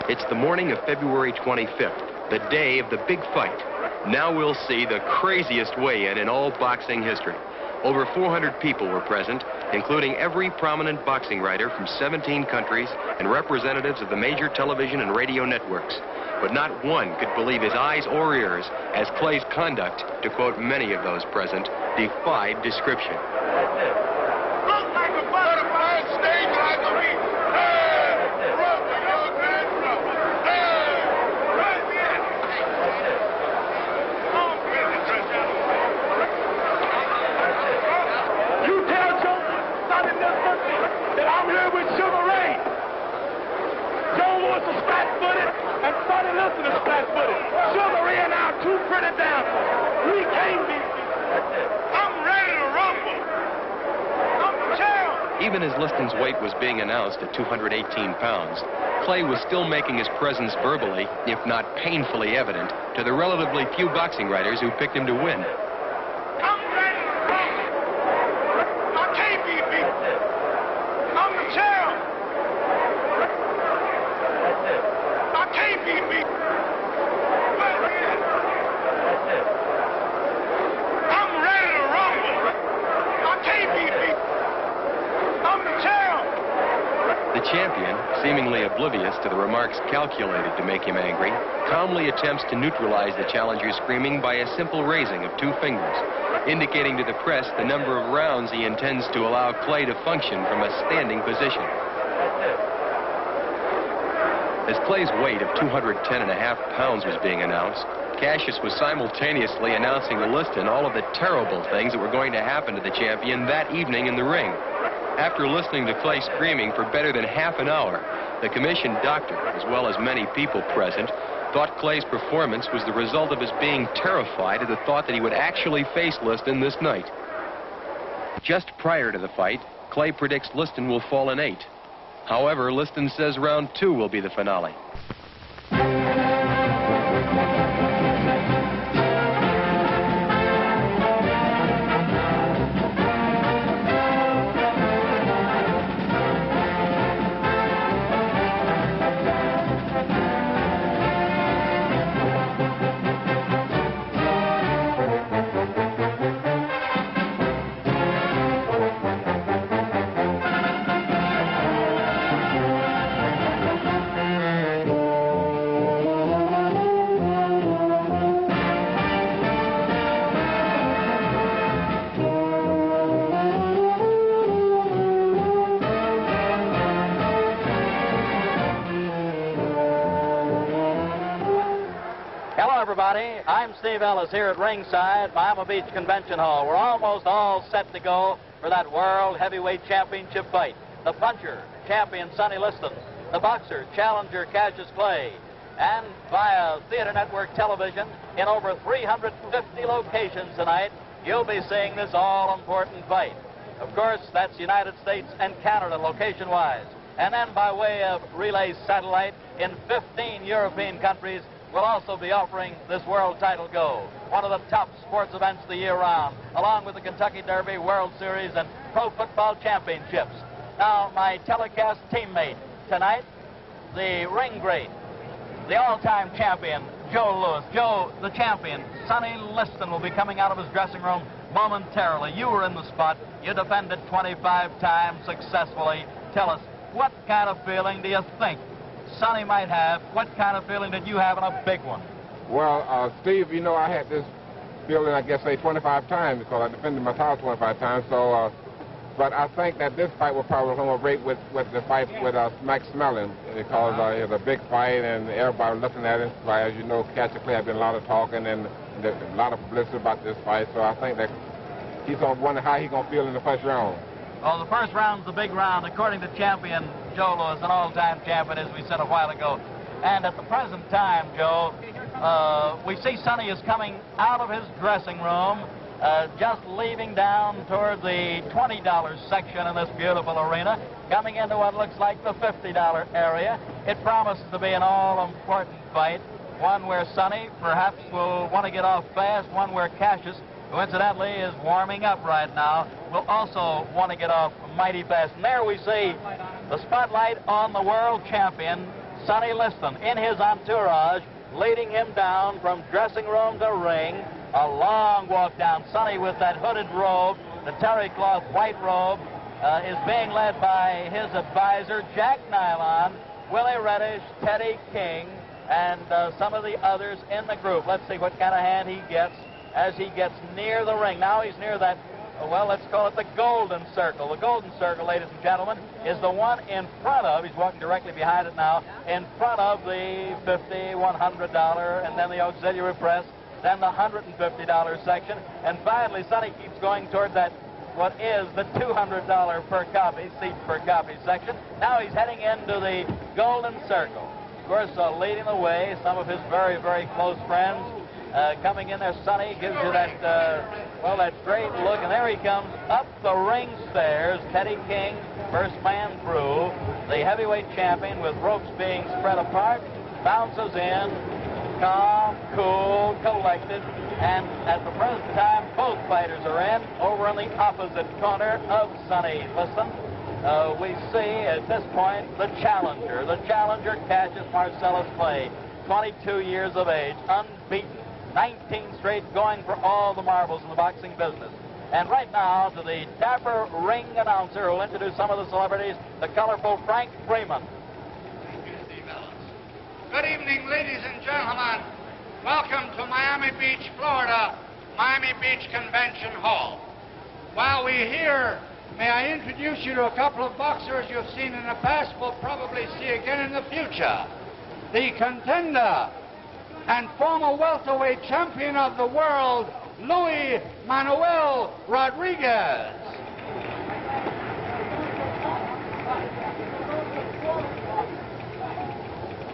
It's the morning of February 25th, the day of the big fight. Now we'll see the craziest weigh-in in all boxing history. Over 400 people were present, including every prominent boxing writer from 17 countries and representatives of the major television and radio networks. But not one could believe his eyes or ears as Clay's conduct, to quote many of those present, defied description. Look like a butterfly stage like a bee. And Sonny Liston is flat-footed. Sugar Ray and I are two pretty dancers. We can't be. I'm ready to rumble. I'm the champ. Even as Liston's weight was being announced at 218 pounds, Clay was still making his presence verbally, if not painfully evident, to the relatively few boxing writers who picked him to win. I'm ready to rumble. I can't be beat. I'm the champ. Can't be beat. I'm ready to rumble. I can't be beat. I'm the champ. The champion, seemingly oblivious to the remarks calculated to make him angry, calmly attempts to neutralize the challenger's screaming by a simple raising of two fingers, indicating to the press the number of rounds he intends to allow Clay to function from a standing position. As Clay's weight of 210.5 pounds was being announced, Cassius was simultaneously announcing to Liston all of the terrible things that were going to happen to the champion that evening in the ring. After listening to Clay screaming for better than half an hour, the commissioned doctor, as well as many people present, thought Clay's performance was the result of his being terrified at the thought that he would actually face Liston this night. Just prior to the fight, Clay predicts Liston will fall in 8. However, Liston says round 2 will be the finale. Everybody, I'm Steve Ellis here at ringside, Miami Beach Convention Hall. We're almost all set to go for that World Heavyweight Championship fight. The puncher, champion Sonny Liston. The boxer, challenger Cassius Clay. And via Theater Network television, in over 350 locations tonight, you'll be seeing this all-important fight. Of course, that's United States and Canada location-wise. And then by way of relay satellite, in 15 European countries, we'll also be offering this world title go, one of the top sports events the year round, along with the Kentucky Derby, World Series, and Pro Football Championships. Now, my telecast teammate tonight, the ring great, the all-time champion, Joe Louis. Joe, the champion, Sonny Liston, will be coming out of his dressing room momentarily. You were in the spot. You defended 25 times successfully. Tell us, what kind of feeling do you think Sonny might have? What kind of feeling did you have in a big one? Well, Steve, you know, I had this feeling, I guess, say 25 times because I defended my title 25 times. So, but I think that this fight will probably come up right with the fight with Max Mellon because it's a big fight and everybody looking at it. As you know, Cassius Clay has been a lot of talking and a lot of publicity about this fight. So I think that he's going to wonder how he's going to feel in the first round. Well, the first round's the big round, according to champion Joe Louis, an all-time champion, as we said a while ago. And at the present time, Joe, we see Sonny is coming out of his dressing room, just leaving down toward the $20 section in this beautiful arena, coming into what looks like the $50 area. It promises to be an all-important fight, one where Sonny perhaps will want to get off fast, one where Cassius, who incidentally is warming up right now, will also want to get off mighty fast. And there we see the spotlight on the world champion, Sonny Liston in his entourage, leading him down from dressing room to ring. A long walk down. Sonny with that hooded robe, the terry cloth white robe, is being led by his advisor, Jack Nylon, Willie Reddish, Teddy King, and some of the others in the group. Let's see what kind of hand he gets as he gets near the ring. Now he's near that, well, let's call it the golden circle. The golden circle, ladies and gentlemen, is the one in front of, he's walking directly behind it now, in front of the $50, $100, and then the auxiliary press, then the $150 section, and finally Sonny keeps going toward that, what is the $200 per copy, seat per copy section. Now he's heading into the golden circle. Of course, leading the way, some of his very, very close friends coming in there. Sonny gives you that, well, that great look, and there he comes up the ring stairs. Teddy King, first man through, the heavyweight champion with ropes being spread apart, bounces in, calm, cool, collected, and at the present time, both fighters are in. Over in the opposite corner of Sonny Liston, we see at this point the challenger Cassius Marcellus Clay, 22 years of age, unbeaten, 19 straight, going for all the marbles in the boxing business. And right now, to the dapper ring announcer who will introduce some of the celebrities, the colorful Frank Freeman. Good evening, ladies and gentlemen. Welcome to Miami Beach, Florida, Miami Beach Convention Hall. While we're here, may I introduce you to a couple of boxers you've seen in the past, will probably see again in the future. The contender and former welterweight champion of the world, Luis Manuel Rodriguez.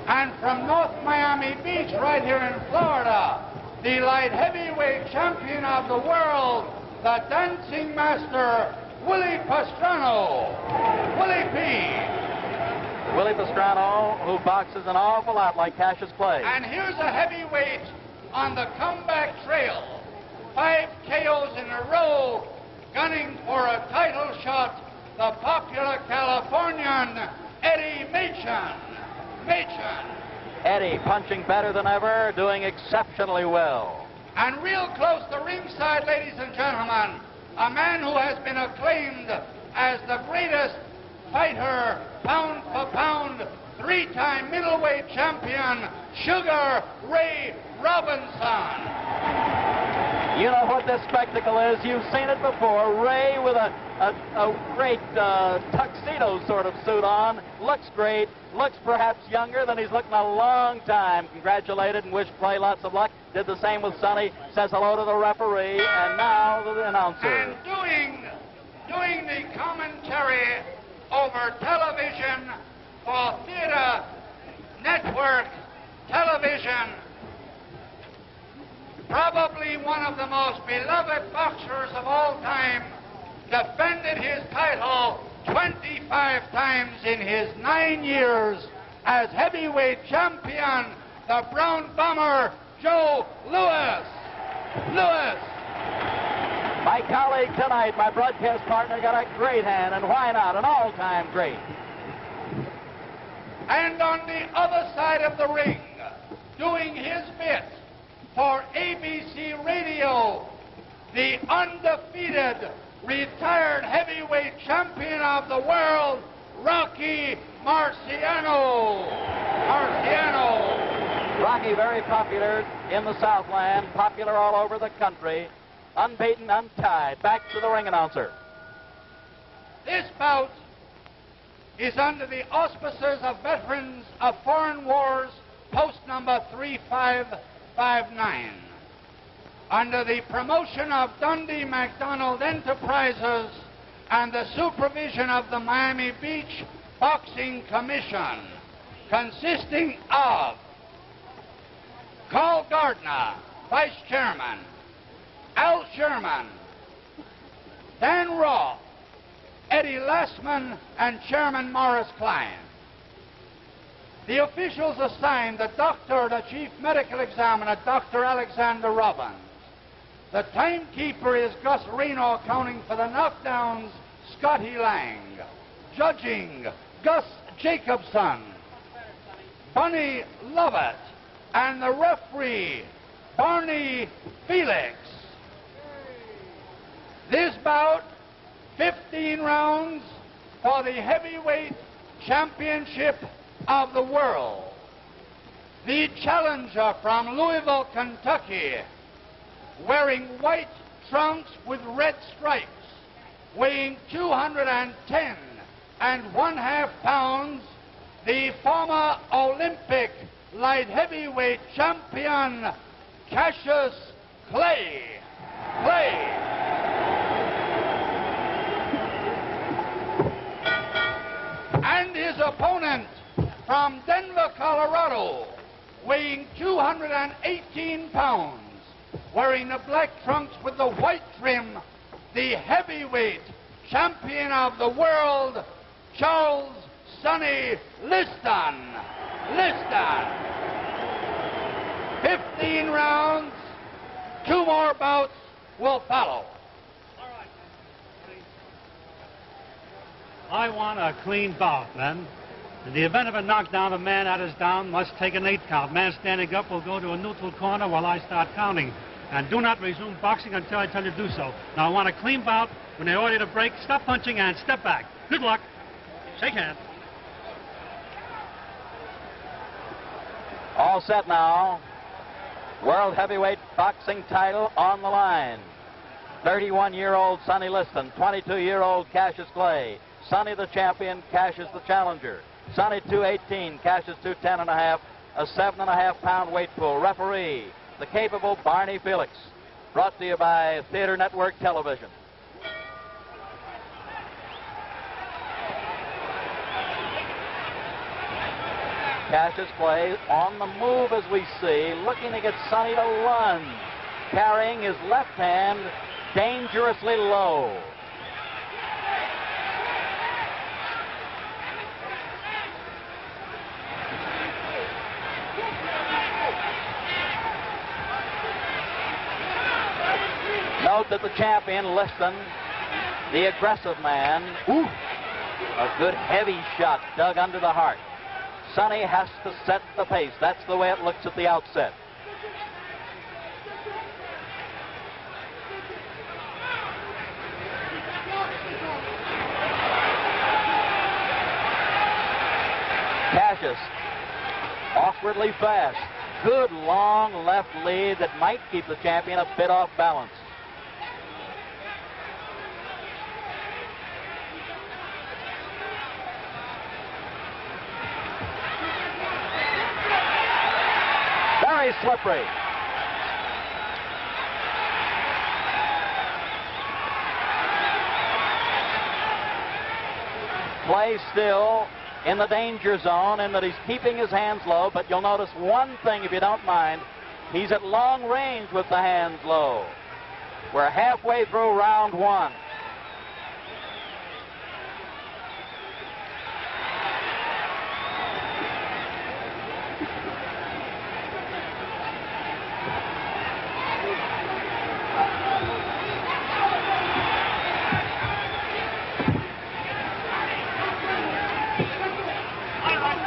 And from North Miami Beach, right here in Florida, the light heavyweight champion of the world, the dancing master, Willie Pastrano. Willie P. Willie Pastrano, who boxes an awful lot like Cassius Clay. And here's a heavyweight on the comeback trail. 5 KOs in a row, gunning for a title shot, the popular Californian, Eddie Machen. Eddie punching better than ever, doing exceptionally well. And real close to ringside, ladies and gentlemen, a man who has been acclaimed as the greatest fighter, pound for pound, 3-time middleweight champion, Sugar Ray Robinson. You know what this spectacle is. You've seen it before. Ray with a great tuxedo sort of suit on. Looks great. Looks perhaps younger than he's looked in a long time. Congratulated and wished Clay lots of luck. Did the same with Sonny. Says hello to the referee. And now the announcer. And doing the commentary over television for Theater Network Television, probably one of the most beloved boxers of all time, defended his title 25 times in his 9 years as heavyweight champion, the Brown Bomber, Joe Louis. My colleague tonight, my broadcast partner, got a great hand, and why not? An all-time great. And on the other side of the ring, doing his bit for ABC Radio, the undefeated retired heavyweight champion of the world, Rocky Marciano. Rocky, very popular in the Southland, popular all over the country, unbeaten, untied. Back to the ring announcer. This bout is under the auspices of Veterans of Foreign Wars, post number 3559. Under the promotion of Dundee McDonald Enterprises and the supervision of the Miami Beach Boxing Commission, consisting of Carl Gardner, Vice Chairman, Al Sherman, Dan Roth, Eddie Lassman, and Chairman Morris Klein. The officials assigned the doctor, the chief medical examiner, Dr. Alexander Robbins. The timekeeper is Gus Reno, accounting for the knockdowns, Scotty Lang. Judging, Gus Jacobson. Bunny Lovett, and the referee, Barney Felix. This bout, 15 rounds for the heavyweight championship of the world. The challenger from Louisville, Kentucky, wearing white trunks with red stripes, weighing 210 1/2 pounds, the former Olympic light heavyweight champion, Cassius Clay. And his opponent from Denver, Colorado, weighing 218 pounds, wearing the black trunks with the white trim, the heavyweight champion of the world, Charles Sonny Liston. 15 rounds, 2 more bouts will follow. I want a clean bout, men. In the event of a knockdown, the man that is down must take an 8 count. Man standing up will go to a neutral corner while I start counting. And do not resume boxing until I tell you to do so. Now, I want a clean bout. When they order you to break, stop punching and step back. Good luck. Shake hands. All set now. World heavyweight boxing title on the line. 31-year-old Sonny Liston, 22-year-old Cassius Clay. Sonny the champion, Cassius the challenger. Sonny 218, Cassius 210.5, a 7.5 pound weight pool. Referee, the capable Barney Felix. Brought to you by Theater Network Television. Cassius Clay on the move as we see, looking to get Sonny to lunge, carrying his left hand dangerously low. Note that the champion, Liston, the aggressive man, a good heavy shot dug under the heart. Sonny has to set the pace. That's the way it looks at the outset. Cassius, awkwardly fast. Good long left lead that might keep the champion a bit off balance. Very slippery. Clay still in the danger zone in that he's keeping his hands low, but you'll notice one thing if you don't mind. He's at long range with the hands low. We're halfway through round 1.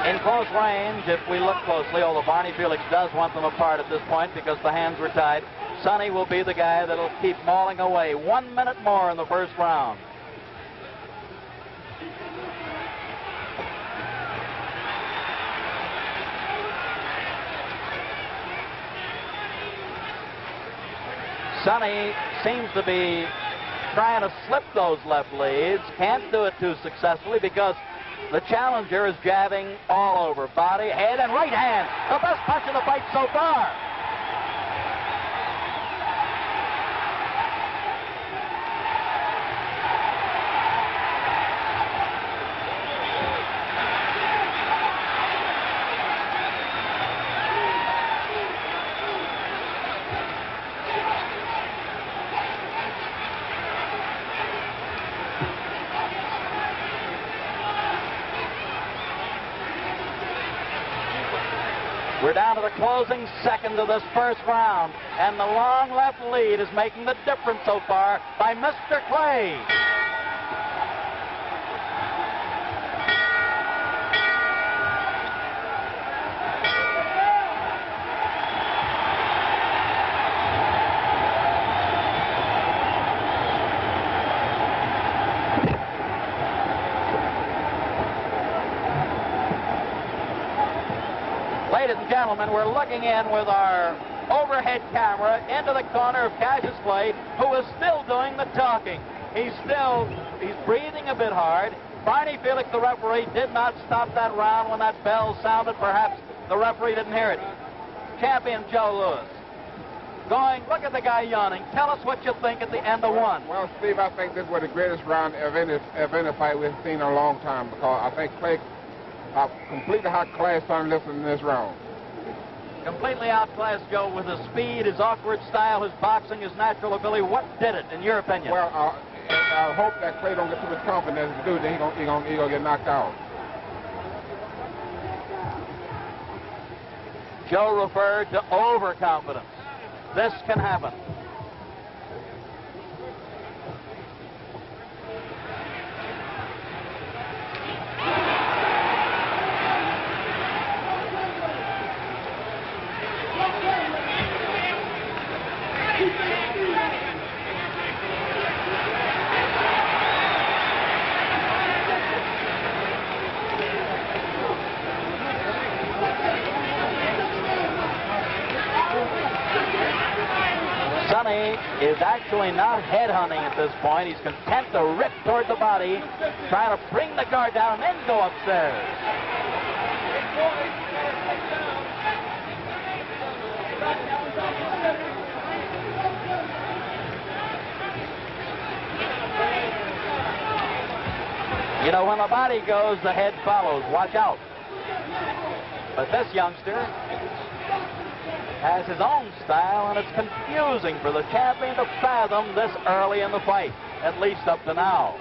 In close range, if we look closely, although Barney Felix does want them apart at this point because the hands were tied, Sonny will be the guy that'll keep mauling away. 1 minute more in the first round. Sonny seems to be trying to slip those left leads. Can't do it too successfully because the challenger is jabbing all over. Body, head, and right hand. The best punch of the fight so far. We're down to the closing second of this first round, and the long left lead is making the difference so far by Mr. Clay. And we're looking in with our overhead camera into the corner of Cassius Clay, who is still doing the talking. He's breathing a bit hard. Barney Felix, the referee, did not stop that round when that bell sounded. Perhaps the referee didn't hear it. Champion Joe Louis. Look at the guy yawning. Tell us what you think at the end of one. Well, Steve, I think this was the greatest round of any fight we've seen in a long time, because I think Clay completely outclassed Sonny Liston in this round. Completely outclassed Joe with his speed, his awkward style, his boxing, his natural ability. What did it, in your opinion? Well, I hope that Clay don't get too much confidence to do it. Then he gonna get knocked out. Joe referred to overconfidence. This can happen. Sonny is actually not headhunting at this point. He's content to rip toward the body, trying to bring the guard down and then go upstairs. You know, when the body goes, the head follows. Watch out. But this youngster has his own style, and it's confusing for the champion to fathom this early in the fight, at least up to now.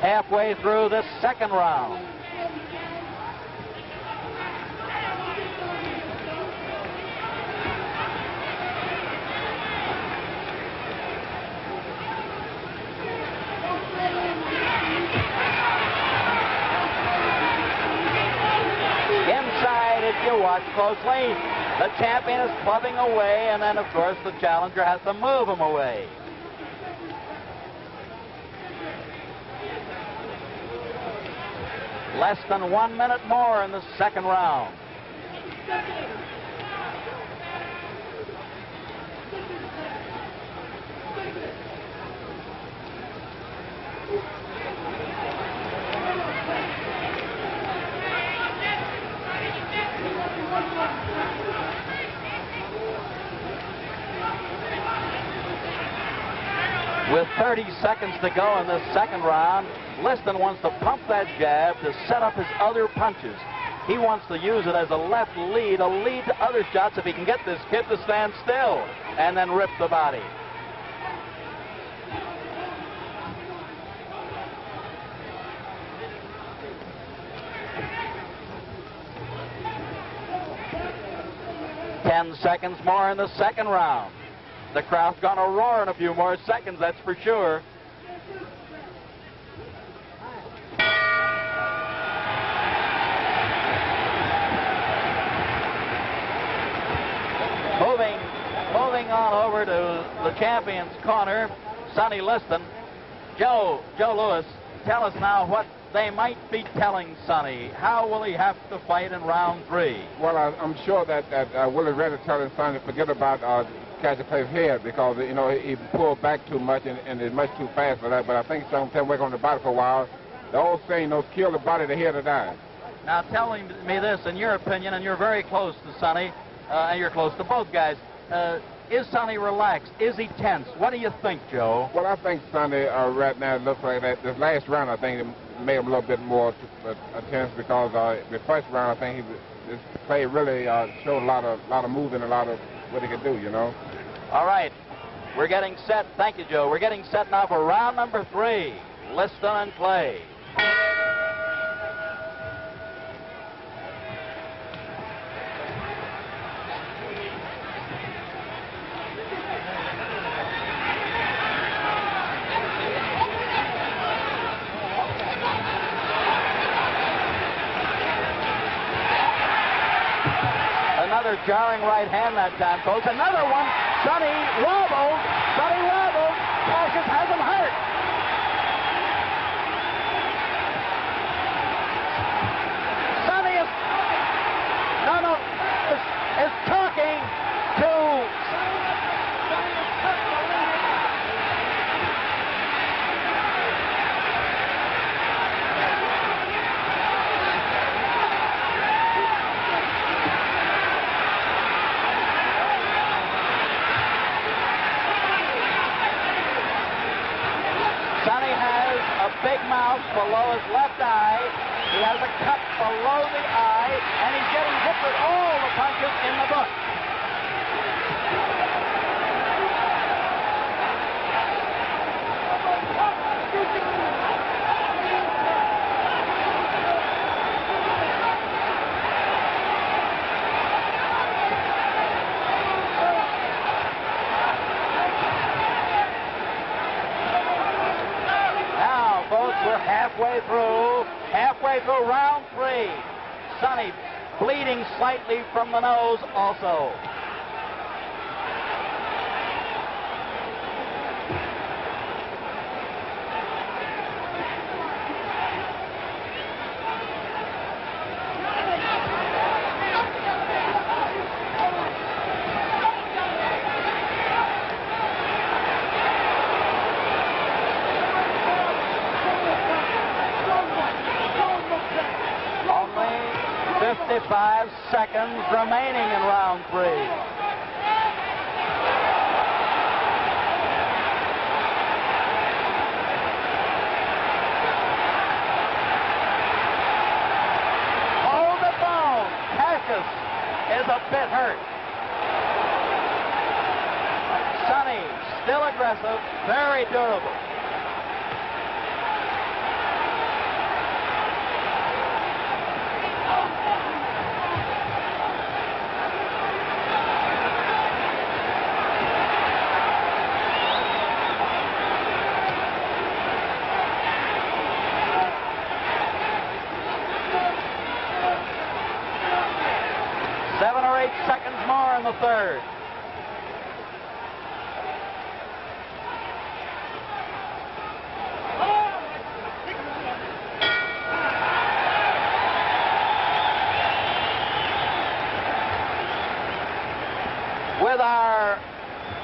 Halfway through this second round. If you watch closely, the champion is clubbing away, and then, of course, the challenger has to move him away. Less than 1 minute more in the second round. With 30 seconds to go in this second round, Liston wants to pump that jab to set up his other punches. He wants to use it as a left lead, a lead to other shots if he can get this kid to stand still and then rip the body. Ten seconds more in the second round. The crowd's going to roar in a few more seconds, that's for sure. Moving on over to the champion's corner, Sonny Liston. Joe Louis, tell us now what they might be telling Sonny. How will he have to fight in round 3? Well, I'm sure that Willie Reddy telling Sonny to forget about Cassius Clay's head, because you know he pulled back too much and is much too fast for that. But I think he's going to work on the body for a while. The old saying, kill the body, the head will die. Now tell me this, in your opinion, and you're very close to Sonny, and you're close to both guys. Is Sonny relaxed? Is he tense? What do you think, Joe? Well, I think Sonny right now looks like that. This last round, I think, it made him a little bit more tense, because the first round, I think this play really showed a lot of movement, a lot of what he could do, you know. All right, we're getting set. Thank you, Joe. We're getting set now for round number 3. Liston and Clay. jarring right hand that time, folks. Another one. Sonny wobbles. Sonny wobbles. Cassius has him hurt. Sonny is talking to... Sonny has a big mouth below his left eye. He has a cut below the eye, and he's getting hit with all the punches in the book. We're halfway through round 3. Sonny bleeding slightly from the nose also. Only 55 seconds remaining in round 3. Hold the bone. Cassius is a bit hurt. Sonny, still aggressive, very durable. Seconds more in the third. With our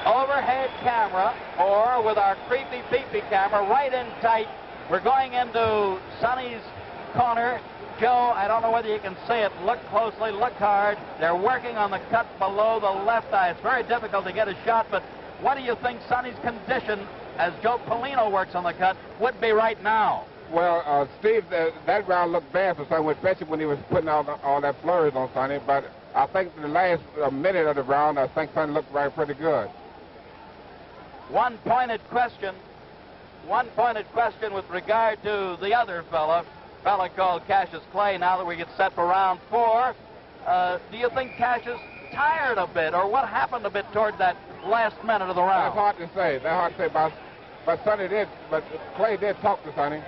overhead camera, or with our creepy peepee camera right in tight, we're going into Sonny's corner. Joe, I don't know whether you can see it. Look closely, look hard. They're working on the cut below the left eye. It's very difficult to get a shot, but what do you think Sonny's condition, as Joe Polino works on the cut, would be right now? Well, Steve, that round looked bad for Sonny, especially when he was putting all that flurries on Sonny, but I think the last minute of the round, I think Sonny looked pretty good. One pointed question with regard to the other fella called Cassius Clay. Now that we get set for round 4, do you think Cassius tired a bit, or what happened a bit toward that last minute of the round? That's hard to say. But Clay did talk to Sonny.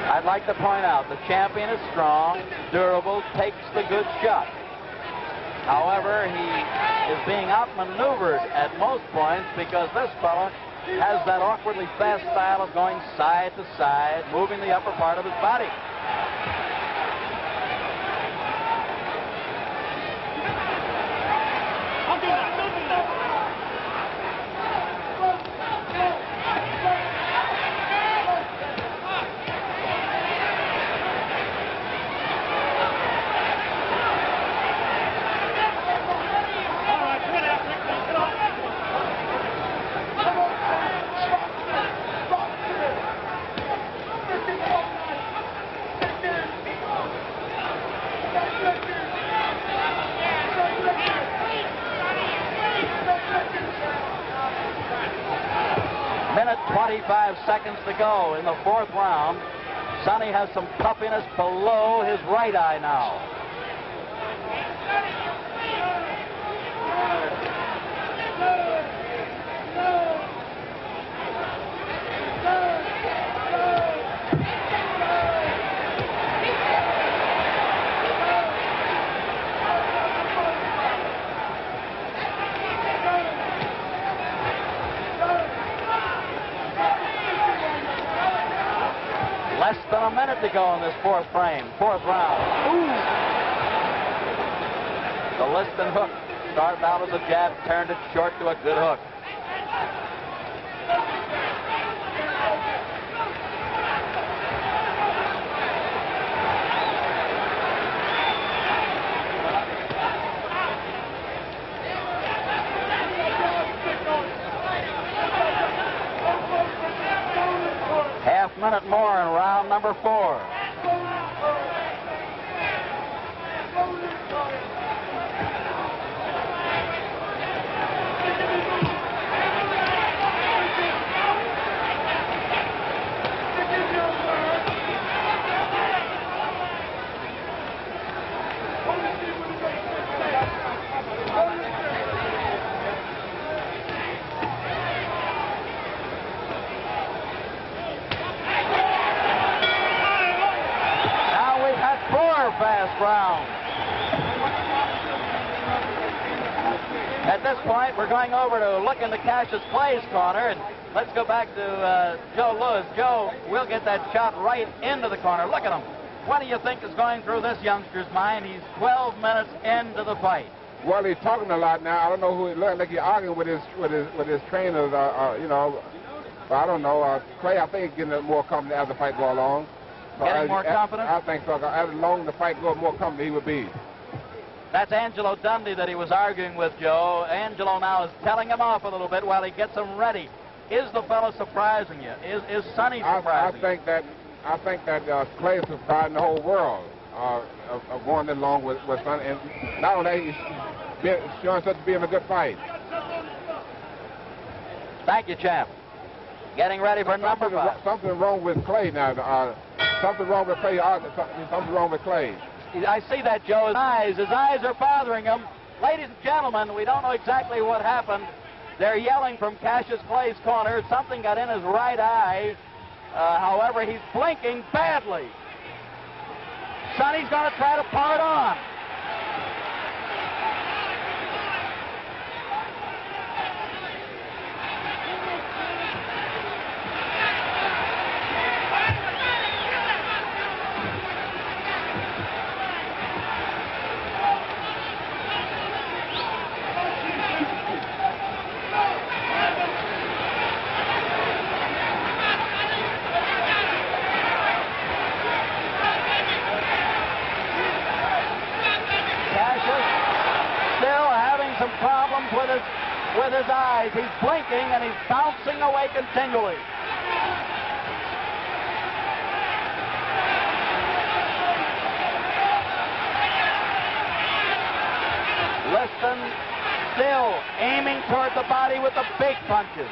I'd like to point out the champion is strong, durable, takes the good shot. However, he is being outmaneuvered at most points because this fella has that awkwardly fast style of going side to side, moving the upper part of his body. 25 seconds to go in the fourth round. Sonny has some puffiness below his right eye now. Less than a minute to go in this fourth round. Ooh. The Liston hook started out as a jab, turned it short to a good hook. Minute more in round number 4. Fast round. At this point, we're going over to look into Cassius Clay's corner, and let's go back to Joe Lewis. Joe, we'll get that shot right into the corner. Look at him. What do you think is going through this youngster's mind? He's 12 minutes into the fight. Well, he's talking a lot now. I don't know who he looked like. He's arguing with his trainers. You know, I don't know. Clay, I think, he's getting more confident as the fight go along. So getting more confident? I think so. As long the fight goes, more confident he would be. That's Angelo Dundee that he was arguing with, Joe. Angelo now is telling him off a little bit while he gets him ready. Is the fellow surprising you? Is Sonny surprising you? I think that Clay is surprising the whole world of going along with Sonny. And not only that, he's showing such to be in a good fight. Thank you, champ. Getting ready for number 5. Something wrong with Clay now. Something wrong with Clay. Something wrong with Clay. I see that, Joe. His eyes are bothering him. Ladies and gentlemen, we don't know exactly what happened. They're yelling from Cassius Clay's corner. Something got in his right eye. However, he's blinking badly. Sonny's going to try to part on. With his eyes. He's blinking and he's bouncing away continually. Liston still aiming toward the body with the big punches.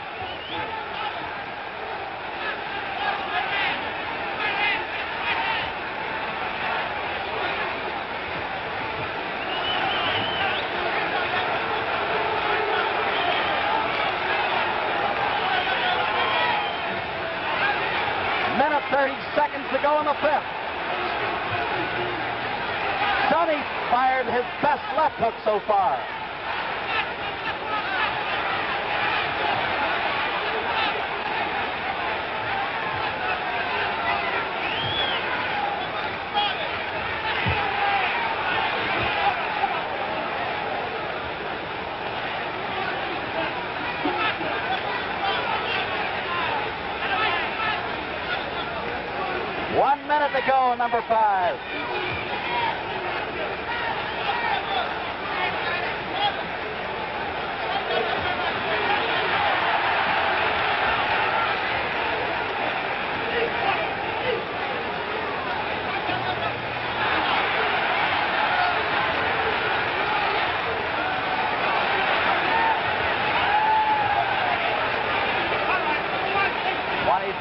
Minute 30 seconds to go in the 5th. Sonny fired his best left hook so far. One minute to go, number 5.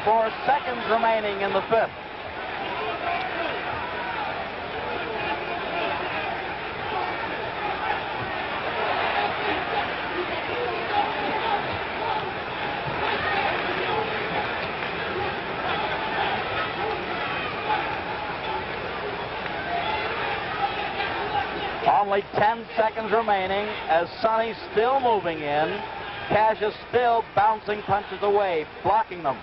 4 seconds remaining in the 5th. Only 10 seconds remaining as Sonny's still moving in. Cassius still bouncing punches away, blocking them.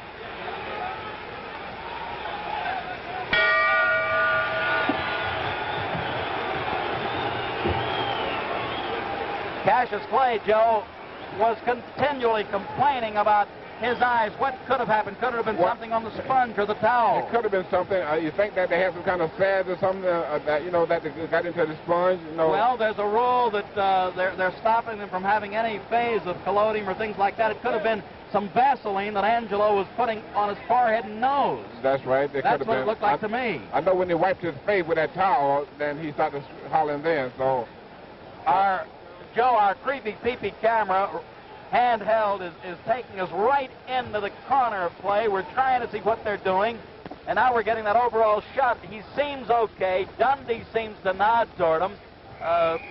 Cassius Clay, Joe, was continually complaining about his eyes. What could have happened? Could it have been something on the sponge or the towel? It could have been something. You think that they have some kind of sads or something that they got into the sponge? Well, there's a rule that they're stopping them from having any phase of collodium or things like that. It could have been some Vaseline that Angelo was putting on his forehead and nose. That's right. That's what it looked like to me. I know when he wiped his face with that towel, then he started hollering then. So, our creepy peepee camera, handheld, is taking us right into the corner of play. We're trying to see what they're doing, and now we're getting that overall shot. He seems okay. Dundee seems to nod toward him.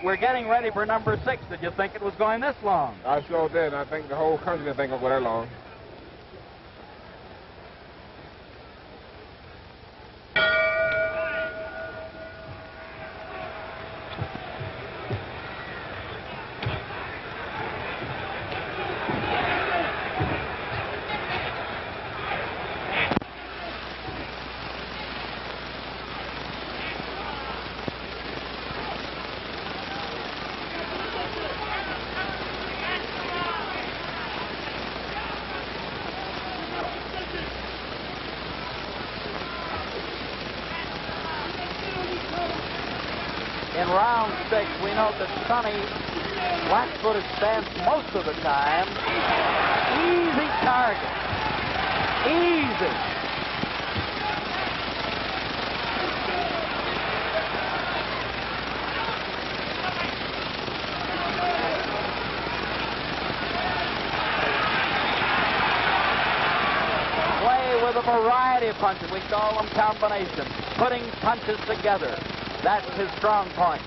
We're getting ready for number 6. Did you think it was going this long? I sure did. I think the whole country didn't think it would go that long. In round 6, we note that Sonny flat-footed stance most of the time. Easy target. Easy. Play with a variety of punches. We call them combinations. Putting punches together. That's his strong point.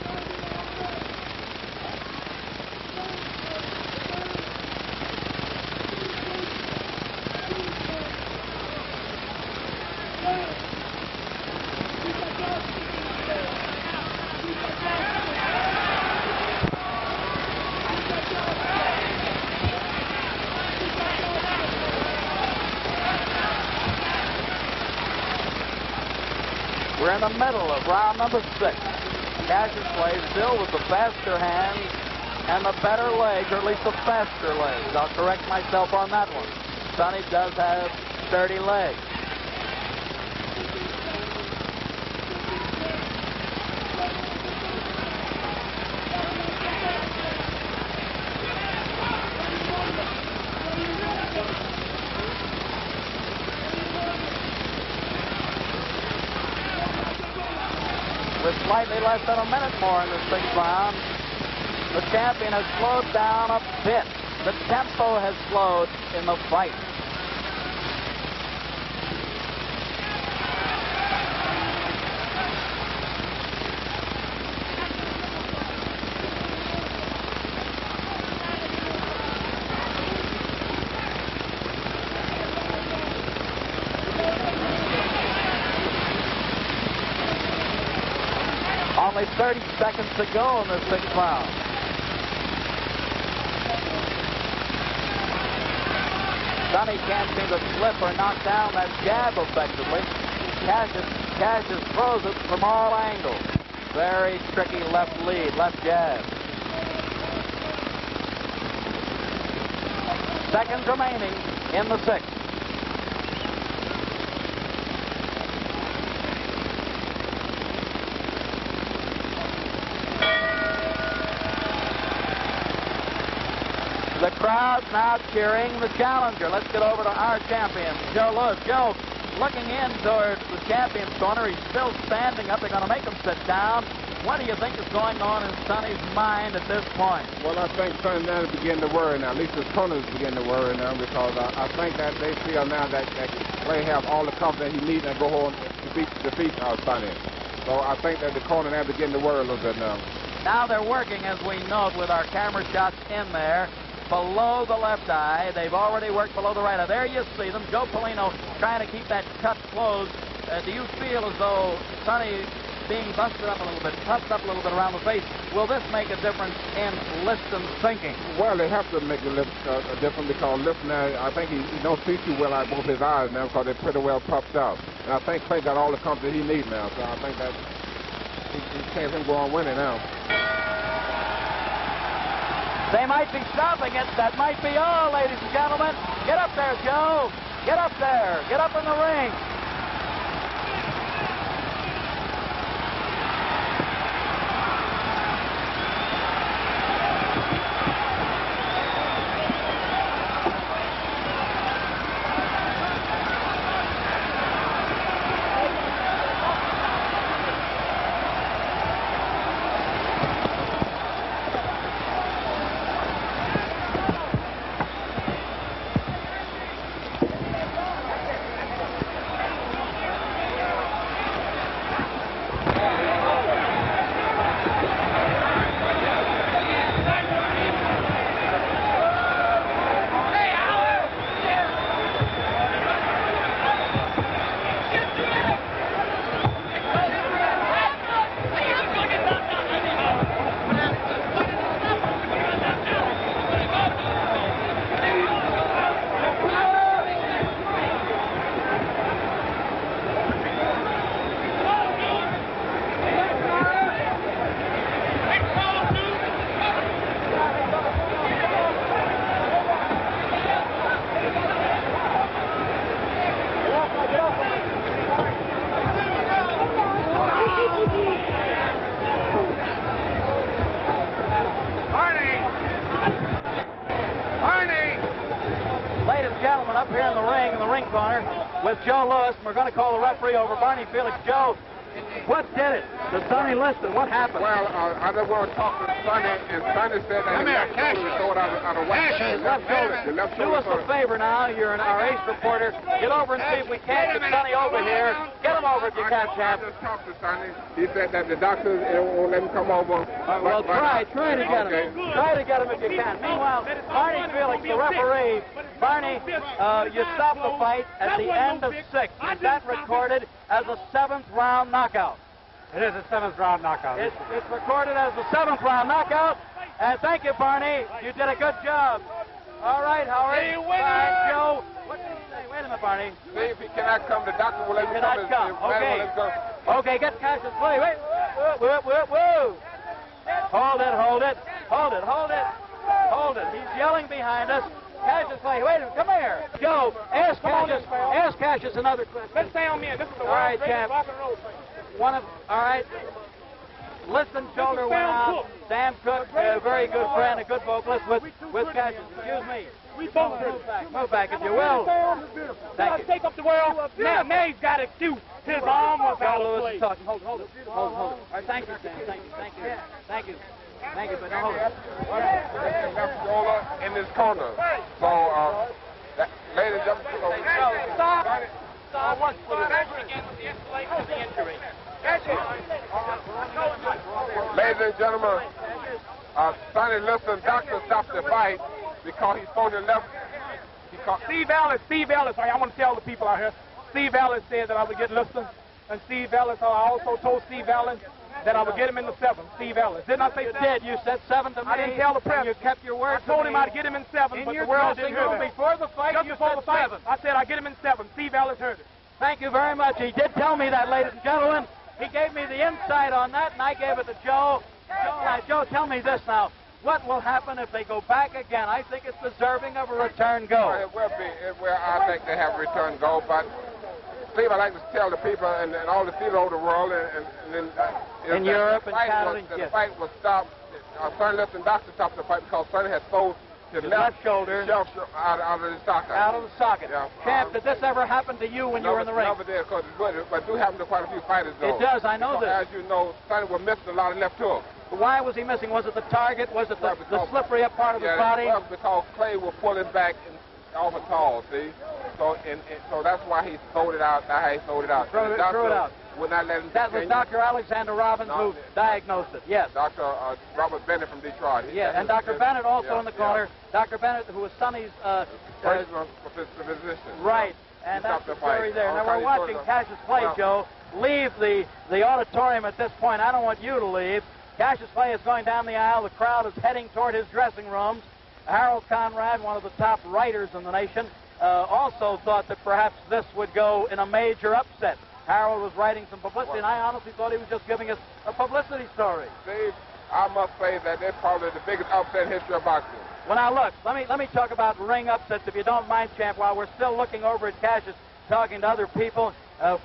We're in the middle of round number 6. Cassius plays still with the faster hands and the better legs, or at least the faster legs. I'll correct myself on that one. Sonny does have sturdy legs. With slightly less than a minute more in the 6th round, the champion has slowed down a bit. The tempo has slowed in the fight. Only 30 seconds to go in the 6th round. Sonny can't seem to slip or knock down that jab effectively. Cassius throws it from all angles. Very tricky left lead, left jab. Seconds remaining in the 6th. The crowd's now cheering the challenger. Let's get over to our champion, Joe Lewis. Joe, looking in towards the champion's corner. He's still standing up. They're going to make him sit down. What do you think is going on in Sonny's mind at this point? Well, I think Sonny now is beginning to worry now. At least his corners begin to worry now because I think that they feel now that Clay have all the confidence he needs and go home to defeat Sonny. So I think that the corner now begin to worry a little bit now. Now they're working, as we note, with our camera shots in there, below the left eye. They've already worked below the right eye. There you see them. Joe Polino trying to keep that cut closed. Do you feel as though Sonny being busted up a little bit, puffed up a little bit around the face, will this make a difference in Liston's thinking? Well, they have to make a difference because Liston, I think he don't see too well out both his eyes now because they're pretty well puffed up. And I think Clay got all the confidence he needs now, so I think that he can't him go on winning now. They might be stopping it. That might be all, ladies and gentlemen. Get up there, Joe. Get up there. Get up in the ring. Up here in the ring corner with Joe Louis. We're going to call the referee over. Barney Felix. Joe, what did it to Sonny Liston? What happened? Well, I just want to talk to Sonny, and Sonny said that Cassius throw it out of Cassius, left shoulder. Do us a favor now. You're our ace reporter. Get over and see if we can't get Sonny over here. Get him over if you can, champ. I just talked to Sonny. He said that the doctors won't let him come over. Well, try to get him. Try to get him if you can. Meanwhile, Barney Felix, the referee. Barney, you stopped the fight at the end of 6. Is that recorded as a 7th round knockout? It is a 7th round knockout. It's recorded as a 7th round knockout. And thank you, Barney. You did a good job. All right, Howard. Hey, winner! Joe, what did he say? Wait a minute, Barney. See if he cannot come. The doctor will let him Cannot come. Okay. Okay, get Cassius. Wait. Whoa. Hold it. He's yelling behind us. Cassius, wait a minute. Come here. Joe, ask Cassius another question. Let's stay on me. This is the All right, world's greatest champ. rock and roll thing. All right. Liston's shoulder went out. Sam Cooke, a very good friend, a good vocalist with Cassius. Excuse me. We both Move back if you will. Thank you. Take up the world. Now he's got a cue. His arm was out of Lewis is place. talking. Hold it. All right, thank you, Sam. Thank you, but now hold it. Left shoulder in his corner. So, ladies and gentlemen, Stop. Ladies and gentlemen, Sonny Liston, doctor stopped the fight because he's supposed to left. Steve Ellis, I want to tell the people out here, Steve Ellis said that I would get Liston, and Steve Ellis, I also told Steve Ellis that I would get him in the 7th, Steve Ellis. Didn't I say You that? did. You said 7 to me. I didn't tell the press. You kept your word. I told him I'd get him in 7, in but your the world dressing didn't hear room that. before the fight. Just You before said the fight, 7. I said I'd get him in 7. Steve Ellis heard it. Thank you very much. He did tell me that, ladies and gentlemen. He gave me the insight on that, and I gave it to Joe. Joe, tell me this now. What will happen if they go back again? I think it's deserving of a return go. It will be. I think they have a return go, but Steve, I like to tell the people and all the people over the world in Europe and Canada. The fight was stopped. Sonny Liston doctor stopped the fight because Sonny had his left shoulder. Out of the socket. Out of the socket. Yeah. Champ, did this ever happen to you when you were in the ring? Never did, but it do happen to quite a few fighters, though. It does, I know this. As you know, Sonny was missing a lot of left hooks. Why was he missing? Was it the target? Was it the slippery up part of his body? Yeah, because Clay will pull it back off a tall, see? So that's why he sold it out. That's how he sold it out. Threw it out. Would not let him that was Dr. Alexander Robbins who diagnosed it, yes. Dr. Robert Bennett from Detroit. Yeah, and Dr. Bennett also in the corner. Yeah. Dr. Bennett, who was Sonny's... personal physician. Right, and that's the story there. Now, we're watching Cassius Clay, Joe, leave the auditorium at this point. I don't want you to leave. Cassius Clay is going down the aisle. The crowd is heading toward his dressing rooms. Harold Conrad, one of the top writers in the nation, also thought that perhaps this would go in a major upset. Harold was writing some publicity, and I honestly thought he was just giving us a publicity story. Steve, I must say that they're probably the biggest upset in history of boxing. Well, now, look, let me talk about ring upsets, if you don't mind, Champ, while we're still looking over at Cassius, talking to other people,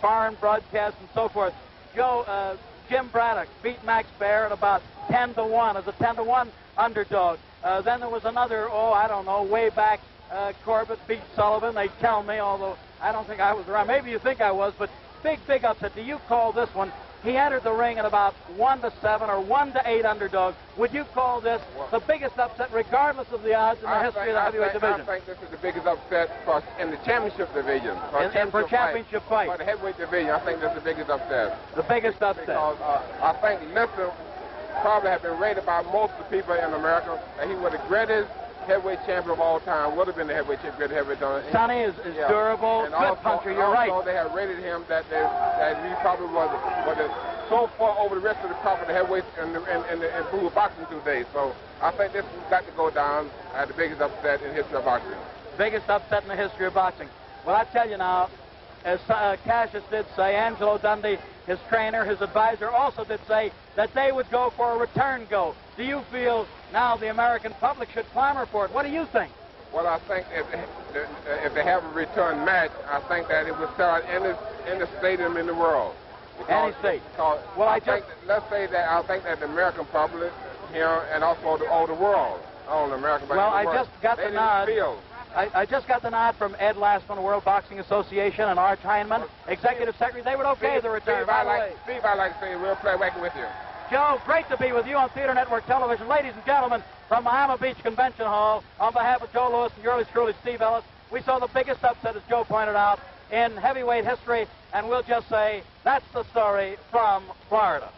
foreign broadcasts and so forth. Joe, Jim Braddock beat Max Baer at about 10-1 as a 10-1 underdog. Then there was another, I don't know, way back, Corbett beat Sullivan, they tell me, although I don't think I was around. Maybe you think I was, but big upset. Do you call this one? He entered the ring at about 1-7 or 1-8 underdog. Would you call this the biggest upset, regardless of the odds in the history of the heavyweight division? I think this is the biggest upset in the championship division. For championship fight. For the heavyweight division, I think this is the biggest upset. The biggest upset. Because I think Liston probably have been rated by most of the people in America that he was the greatest heavyweight champion of all time. Would have been the heavyweight champion, heavyweight champion. Sonny is durable, and good puncher. You're right. Also, they have rated him that he probably was so far over the rest of the top of the heavyweights in improved boxing today. So I think this has got to go down as the biggest upset in the history of boxing. Biggest upset in the history of boxing. Well, I tell you now, as Cassius did say, Angelo Dundee, his trainer, his advisor, also did say that they would go for a return go. Do you feel now the American public should clamor for it? What do you think? Well, I think if they have a return match, I think that it would sell in the stadium in the world. Any state. Well, let's say that I think that the American public here and also the world, not only America, but well, the world, I just got the nod. I just got the nod from Ed Lastman, the World Boxing Association, and Arch Heineman, Executive Secretary. They would okay the return. Steve, I'd like to say we'll play working with you. Joe, great to be with you on Theater Network Television. Ladies and gentlemen, from Miami Beach Convention Hall, on behalf of Joe Louis and yours truly, Steve Ellis, we saw the biggest upset, as Joe pointed out, in heavyweight history, and we'll just say that's the story from Florida.